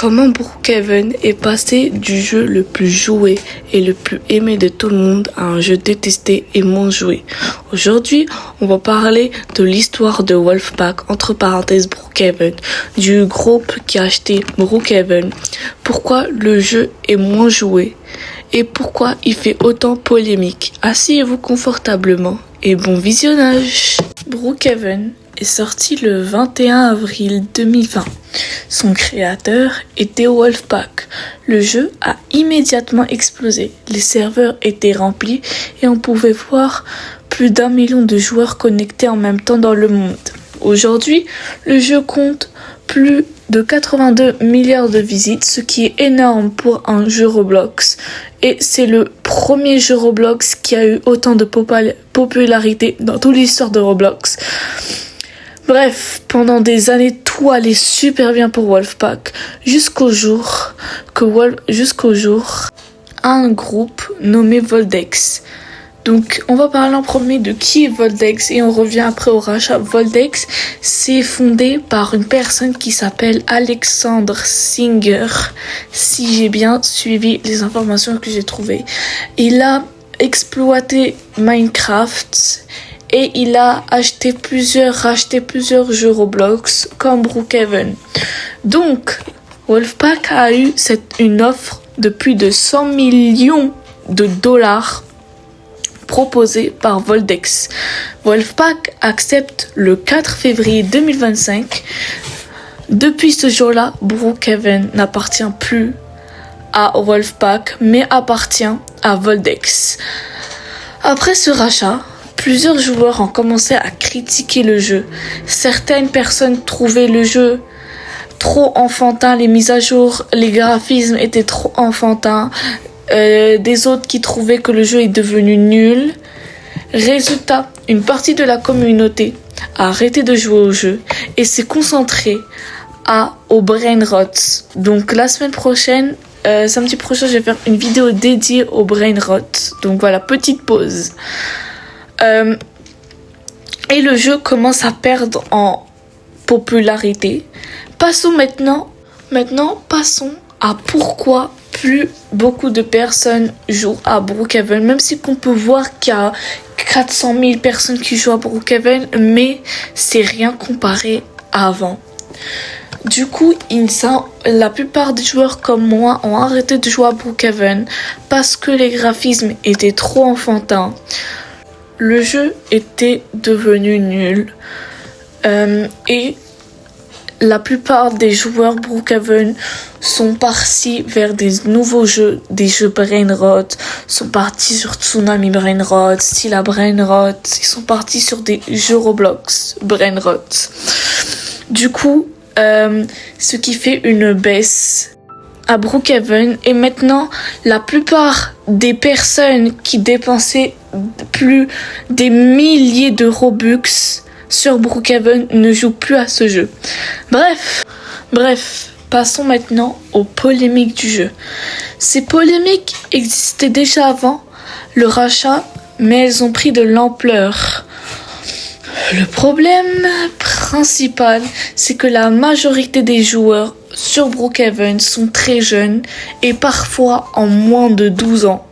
Comment Brookhaven est passé du jeu le plus joué et le plus aimé de tout le monde à un jeu détesté et moins joué. Aujourd'hui, on va parler de l'histoire de Wolfpack, entre parenthèses Brookhaven, du groupe qui a acheté Brookhaven, pourquoi le jeu est moins joué et pourquoi il fait autant polémique. Asseyez-vous confortablement et bon visionnage. Brookhaven est sorti le 21 avril 2020. Son créateur était Wolfpack. Le jeu a immédiatement explosé. Les serveurs étaient remplis et on pouvait voir plus d'1 million de joueurs connectés en même temps dans le monde. Aujourd'hui, le jeu compte plus de 82 milliards de visites, ce qui est énorme pour un jeu Roblox. Et c'est le premier jeu Roblox qui a eu autant de popularité dans toute l'histoire de Roblox. Bref, pendant des années, tout allait super bien pour Wolfpack, jusqu'au jour un groupe nommé Voldex. Donc, on va parler en premier de qui est Voldex et on revient après au rachat. Voldex, c'est fondé par une personne qui s'appelle Alexandre Singer, si j'ai bien suivi les informations que j'ai trouvées. Il a exploité Minecraft et il a racheté plusieurs jeux Roblox comme Brookhaven. Donc, Wolfpack a eu une offre de plus de 100 millions de dollars proposée par Voldex. Wolfpack accepte le 4 février 2025. Depuis ce jour-là, Brookhaven n'appartient plus à Wolfpack, mais appartient à Voldex. Après ce rachat, plusieurs joueurs ont commencé à critiquer le jeu. Certaines personnes trouvaient le jeu trop enfantin, les mises à jour, les graphismes étaient trop enfantins. Des autres qui trouvaient que le jeu est devenu nul. Résultat, une partie de la communauté a arrêté de jouer au jeu et s'est concentrée au brain rot. Donc la semaine prochaine, samedi prochain, je vais faire une vidéo dédiée au brain rot. Donc voilà, petite pause. Et le jeu commence à perdre en popularité. Passons à pourquoi plus beaucoup de personnes jouent à Brookhaven, même si qu'on peut voir qu'il y a 400 000 personnes qui jouent à Brookhaven, mais c'est rien comparé à avant. Du coup, la plupart des joueurs comme moi ont arrêté de jouer à Brookhaven parce que les graphismes étaient trop enfantins. Le jeu était devenu nul et la plupart des joueurs Brookhaven sont partis vers des nouveaux jeux, des jeux Brainrot, sont partis sur Tsunami Brainrot, Stila Brainrot, ils sont partis sur des jeux Roblox Brainrot. Du coup, ce qui fait une baisse à Brookhaven et maintenant la plupart des personnes qui dépensaient plus des milliers de Robux sur Brookhaven ne jouent plus à ce jeu. Bref, passons maintenant aux polémiques du jeu. Ces polémiques existaient déjà avant le rachat, mais elles ont pris de l'ampleur. Le problème principal, c'est que la majorité des joueurs sur Brookhaven sont très jeunes et parfois en moins de 12 ans.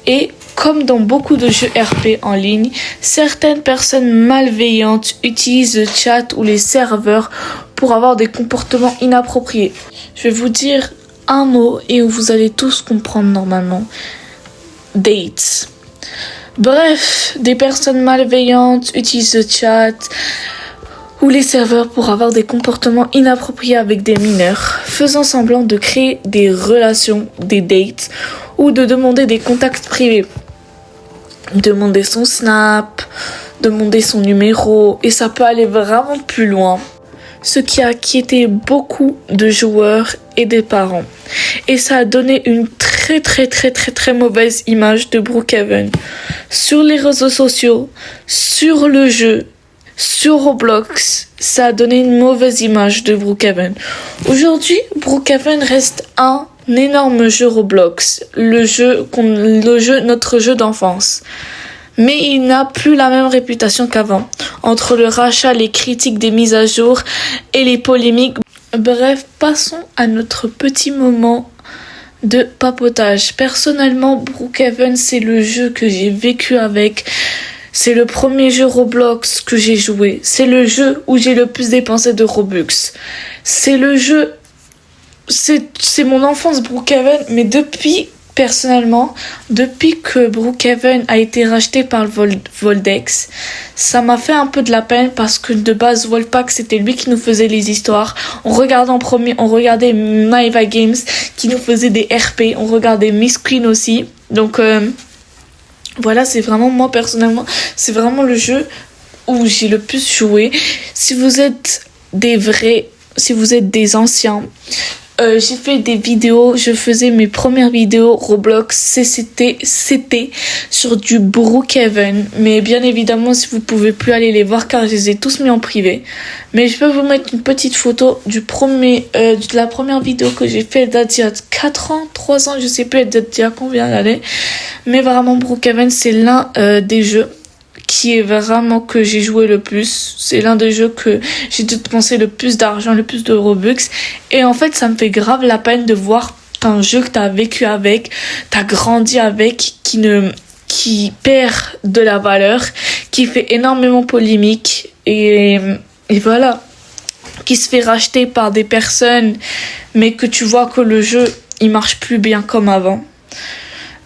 Et comme dans beaucoup de jeux RP en ligne, certaines personnes malveillantes utilisent le chat ou les serveurs pour avoir des comportements inappropriés. Je vais vous dire un mot et vous allez tous comprendre normalement. Dates. Bref, des personnes malveillantes utilisent le chat ou les serveurs pour avoir des comportements inappropriés avec des mineurs, faisant semblant de créer des relations, des dates, ou de demander des contacts privés. Demander son snap, demander son numéro, et ça peut aller vraiment plus loin. Ce qui a inquiété beaucoup de joueurs et des parents. Et ça a donné une très mauvaise image de Brookhaven. Sur les réseaux sociaux, sur le jeu, sur Roblox, ça a donné une mauvaise image de Brookhaven. Aujourd'hui, Brookhaven reste un énorme jeu Roblox, notre jeu d'enfance. Mais il n'a plus la même réputation qu'avant. Entre le rachat, les critiques des mises à jour et les polémiques, Bref, passons à notre petit moment de papotage. Personnellement, Brookhaven, c'est le jeu que j'ai vécu avec. C'est le premier jeu Roblox que j'ai joué. C'est le jeu où j'ai le plus dépensé de Robux. C'est le jeu... C'est mon enfance Brookhaven, mais personnellement, depuis que Brookhaven a été racheté par le Voldex, ça m'a fait un peu de la peine parce que de base, Wolfpack, c'était lui qui nous faisait les histoires. On regardait Maeva Games qui nous faisait des RP. On regardait Miss Queen aussi. Donc, voilà, c'est vraiment, moi personnellement, c'est vraiment le jeu où j'ai le plus joué. Si vous êtes si vous êtes des anciens, j'ai fait des vidéos, je faisais mes premières vidéos Roblox, c'était sur du Brookhaven. Mais bien évidemment, si vous pouvez plus aller les voir car je les ai tous mis en privé. Mais je peux vous mettre une petite photo de la première vidéo que j'ai fait, elle date d'il y a 4 ans, 3 ans, je sais plus, elle date d'il y a combien d'années. Mais vraiment, Brookhaven, c'est l'un des jeux qui est vraiment que j'ai joué le plus. C'est l'un des jeux que j'ai dépensé le plus d'argent, le plus de Robux. Et en fait, ça me fait grave la peine de voir qu'un jeu que t'as vécu avec, t'as grandi avec, qui perd de la valeur, qui fait énormément polémique et voilà, qui se fait racheter par des personnes, mais que tu vois que le jeu, il marche plus bien comme avant.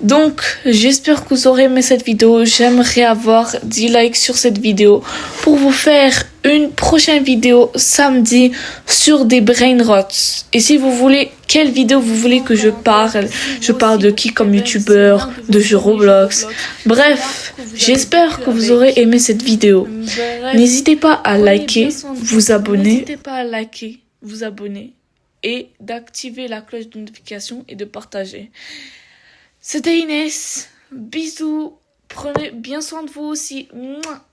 Donc, j'espère que vous aurez aimé cette vidéo. J'aimerais avoir 10 likes sur cette vidéo pour vous faire une prochaine vidéo samedi sur des brain rots. Et si vous voulez, quelle vidéo vous voulez que je parle de qui comme youtubeur, de jeux Roblox. Bref, j'espère que vous aurez aimé cette vidéo. N'hésitez pas à liker, vous abonner et d'activer la cloche de notification et de partager. C'était Inès, bisous, prenez bien soin de vous aussi. Mouah.